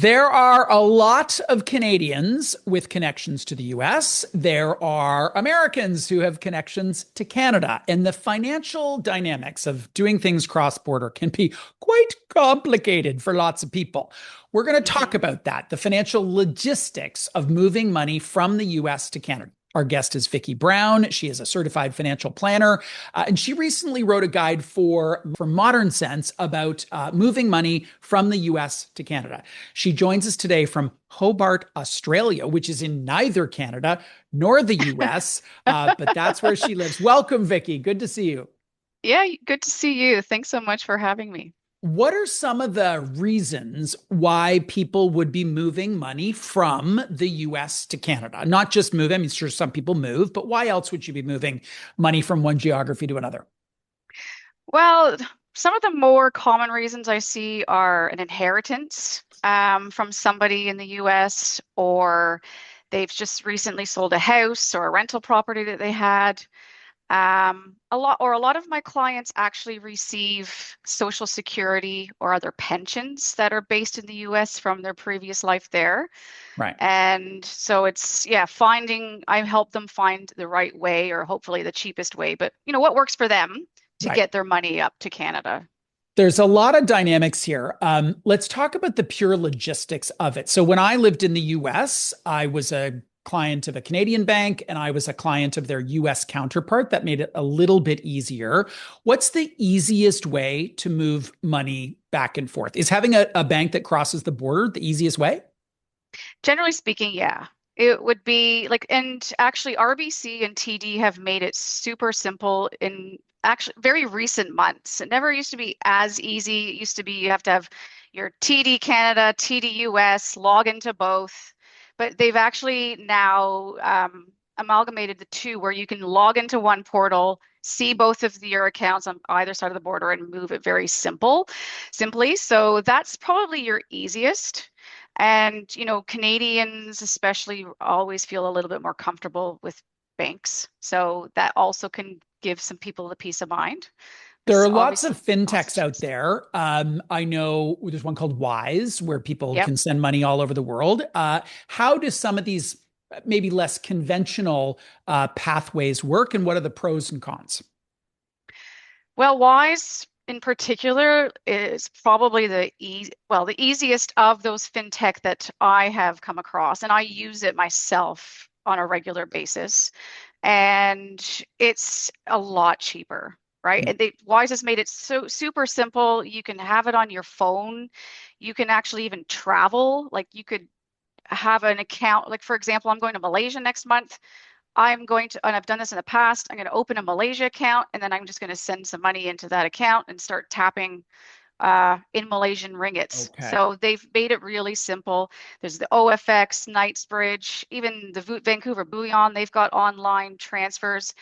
There are a lot of Canadians with connections to the US. There are Americans who have connections to Canada. And the financial dynamics of doing things cross border can be quite complicated for lots of people. We're going to talk hmm about that, the financial logistics of moving money from the US to Canada. Our guest is Vikki Brown. She is a certified financial planner, and she recently wrote a guide for Modern Sense about moving money from the US to Canada. She joins us today from Hobart, Australia, which is in neither Canada nor the US, but that's where she lives. Welcome, Vikki. Good to see you. Yeah, good to see you. Thanks so much for having me. What are some of the reasons why people would be moving money from the US to Canada? Not just move, I mean, sure, some people move, but why else would you be moving money from one geography to another? Well, some of the more common reasons I see are an inheritance from somebody in the US, or they've just recently sold a house or a rental property that they had. A lot of my clients actually receive Social Security or other pensions that are based in the US from their previous life there. Right. And so yeah, I help them find the right way or hopefully the cheapest way, but what works for them to Right. get their money up to Canada. There's a lot of dynamics here. Let's talk about the pure logistics of it. So, when I lived in the US, I was a client of a Canadian bank and I was a client of their US counterpart. That made it a little bit easier. What's the easiest way to move money back and forth? Is having a bank that crosses the border the easiest way? Generally speaking, yeah. It would be like, and actually, RBC and TD have made it super simple in actually very recent months. It never used to be as easy. It used to be you have to have your TD Canada, TD US, log into both. But they've actually now amalgamated the two where you can log into one portal, see both of your accounts on either side of the border, and move it very simply. So that's probably your easiest. And, Canadians especially always feel a little bit more comfortable with banks. So that also can give some people the peace of mind. There Because are lots of obviously cost fintechs out issues. there. I know there's one called Wise where people Yep. can send money all over the world. How do some of these maybe less conventional pathways work, and what are the pros and cons? Well, Wise in particular is probably the easiest of those fintech that I have come across, and I use it myself on a regular basis. And it's a lot cheaper, right? Mm. And Wise has made it so super simple. You can have it on your phone. You can actually even travel. Like you could have an account. Like for example, I'm going to Malaysia next month. And I've done this in the past, I'm going to open a Malaysia account and then I'm just going to send some money into that account and start tapping in Malaysian ringgits. Okay. So they've made it really simple. There's the OFX, Knightsbridge, even the Vancouver Bullion, they've got online transfers,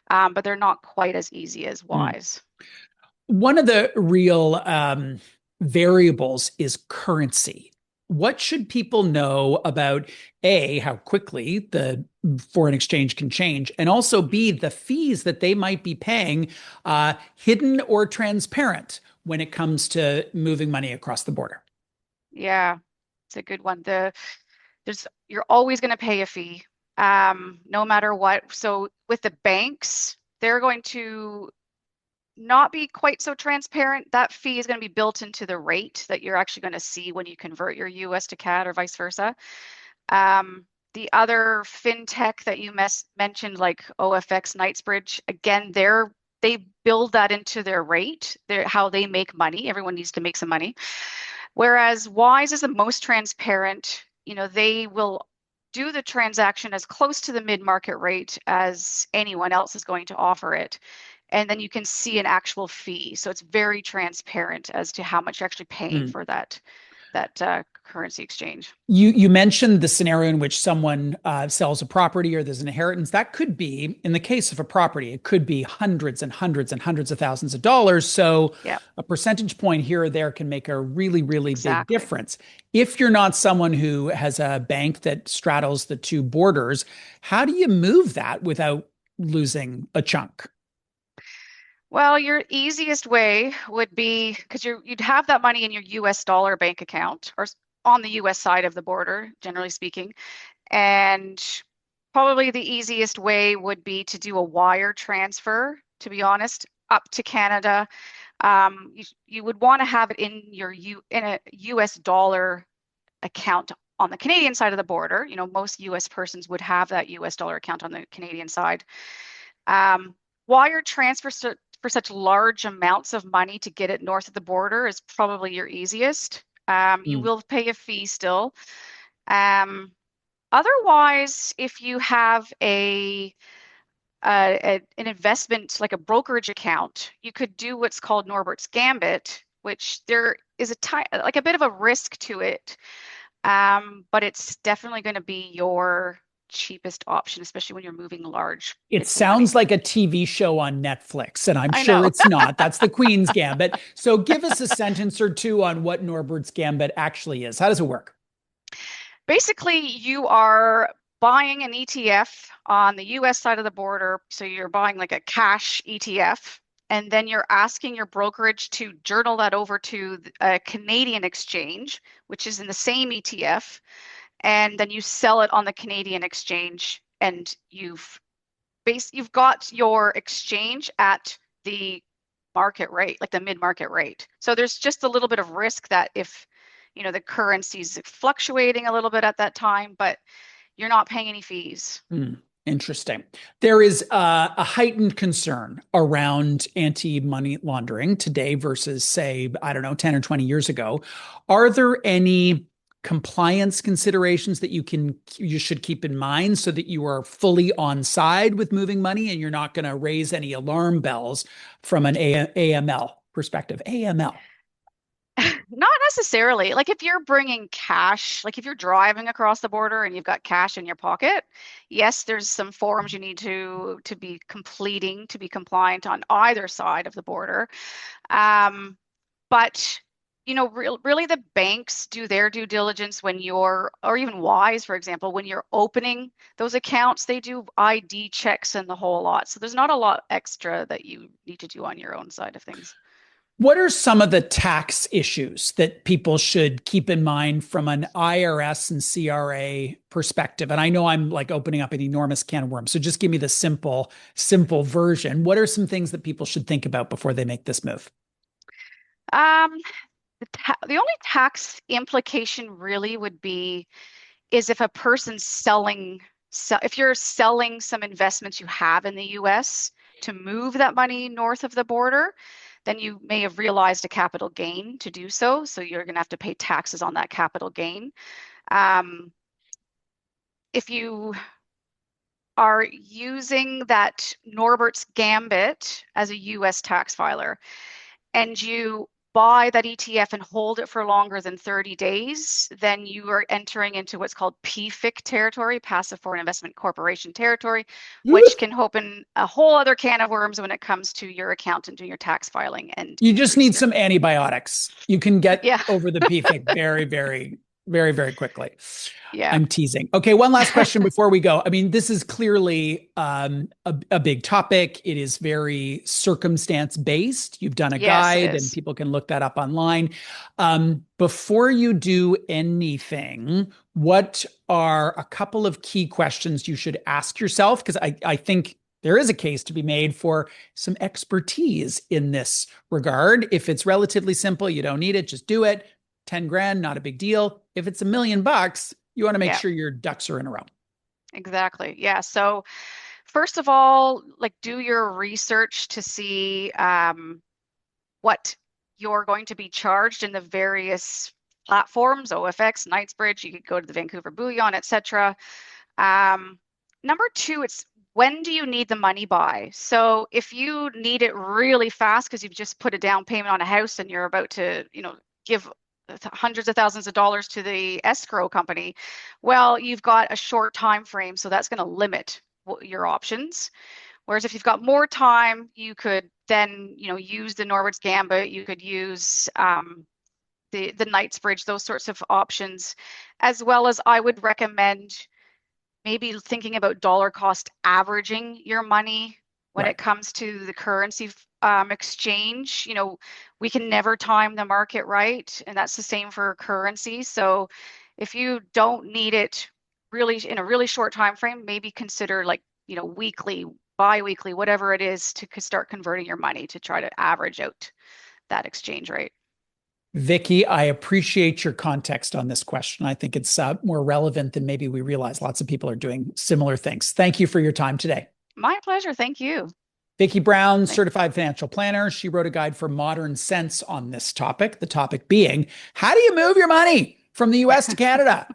but they're not quite as easy as Mm. Wise. One of the real variables is currency. What should people know about A, how quickly the foreign exchange can change, and also B, the fees that they might be paying, hidden or transparent, when it comes to moving money across the border? Yeah, it's a good one. You're always going to pay a fee, no matter what. So with the banks, they're going to not be quite so transparent. That fee is going to be built into the rate that you're actually going to see when you convert your US to CAD or vice versa. Um, the other fintech that you mentioned, like OFX, Knightsbridge, again, they build that into their rate, how they make money. Everyone needs to make some money. Whereas Wise is the most transparent. They will do the transaction as close to the mid-market rate as anyone else is going to offer it. And then you can see an actual fee. So it's very transparent as to how much you're actually paying for that currency exchange. You mentioned the scenario in which someone sells a property or there's an inheritance. That could be, in the case of a property, it could be hundreds and hundreds and hundreds of thousands of dollars. So Yeah, a percentage point here or there can make a really, really big exactly. difference. If you're not someone who has a bank that straddles the two borders, how do you move that without losing a chunk? Well, your easiest way would be because you'd have that money in your US dollar bank account, or on the US side of the border, generally speaking. And probably the easiest way would be to do a wire transfer, to be honest, up to Canada. You would want to have it in in a US dollar account on the Canadian side of the border. You know, most US persons would have that US dollar account on the Canadian side. Wire transfer for such large amounts of money to get it north of the border is probably your easiest. You Mm. will pay a fee still. Otherwise, if you have an investment like a brokerage account, you could do what's called Norbert's Gambit, which there is like a bit of a risk to it, but it's definitely going to be your cheapest option, especially when you're moving large It bits of money. sounds like a TV show on Netflix, and I'm I sure know. it's not. That's the Queen's Gambit. So give us a sentence or two on what Norbert's Gambit actually is. How does it work? Basically, you are buying an ETF on the US side of the border. So you're buying like a cash ETF, and then you're asking your brokerage to journal that over to a Canadian exchange, which is in the same ETF. And then you sell it on the Canadian exchange, and you've got your exchange at the market rate, like the mid-market rate. So there's just a little bit of risk that if, you know, the currency's fluctuating a little bit at that time, but you're not paying any fees. Interesting. There is a heightened concern around anti-money laundering today versus, say, I don't know, 10 or 20 years ago. Are there any compliance considerations that you should keep in mind so that you are fully on side with moving money and you're not going to raise any alarm bells from an AML perspective? AML. Not necessarily. Like if you're bringing cash, like if you're driving across the border and you've got cash in your pocket, yes, there's some forms you need to be completing to be compliant on either side of the border. But you know, really the banks do their due diligence when or even Wise, for example, when you're opening those accounts, they do ID checks and the whole lot. So there's not a lot extra that you need to do on your own side of things. What are some of the tax issues that people should keep in mind from an IRS and CRA perspective? And I know I'm like opening up an enormous can of worms. So just give me the simple version. What are some things that people should think about before they make this move? Um, the only tax implication really would be is if a person's if you're selling some investments you have in the US to move that money north of the border, then you may have realized a capital gain to do so. So you're going to have to pay taxes on that capital gain. If you are using that Norbert's Gambit as a US tax filer and you buy that ETF and hold it for longer than 30 days, then you are entering into what's called PFIC territory, passive foreign investment corporation territory, which can open a whole other can of worms when it comes to your accountant doing your tax filing and You just increase need your. some antibiotics. You can get Yeah, over the PFIC very, very, very, very quickly. yeah, I'm teasing. Okay, one last question before we go. I mean, this is clearly a big topic. It is very circumstance based. You've done a yes, it guide, and is. people can look that up online. Before you do anything, what are a couple of key questions you should ask yourself? Because I think there is a case to be made for some expertise in this regard. If it's relatively simple, you don't need it, just do it. 10 grand, not a big deal. If it's $1 million, you want to make Yeah, sure your ducks are in a row. exactly. Yeah. So first of all, like do your research to see what you're going to be charged in the various platforms, OFX, Knightsbridge, you could go to the Vancouver Bullion, etc. Number two, it's when do you need the money by? So if you need it really fast because you've just put a down payment on a house and you're about to, you know, give hundreds of thousands of dollars to the escrow company, well, you've got a short time frame, so that's going to limit your options. Whereas if you've got more time, you could then, you know, use the Norbert's Gambit, you could use the Knightsbridge, those sorts of options, as well as I would recommend maybe thinking about dollar cost averaging your money when Right. it comes to the currency exchange, we can never time the market right, and that's the same for currency. So if you don't need it really in a really short time frame, maybe consider like, weekly, bi-weekly, whatever it is, to start converting your money to try to average out that exchange rate. Vikki, I appreciate your context on this question. I think it's more relevant than maybe we realize. Lots of people are doing similar things. Thank you for your time today. My pleasure. Thank you. Vikki Brown, Thank certified financial planner. She wrote a guide for modern sense on this topic. The topic being, how do you move your money from the US to Canada?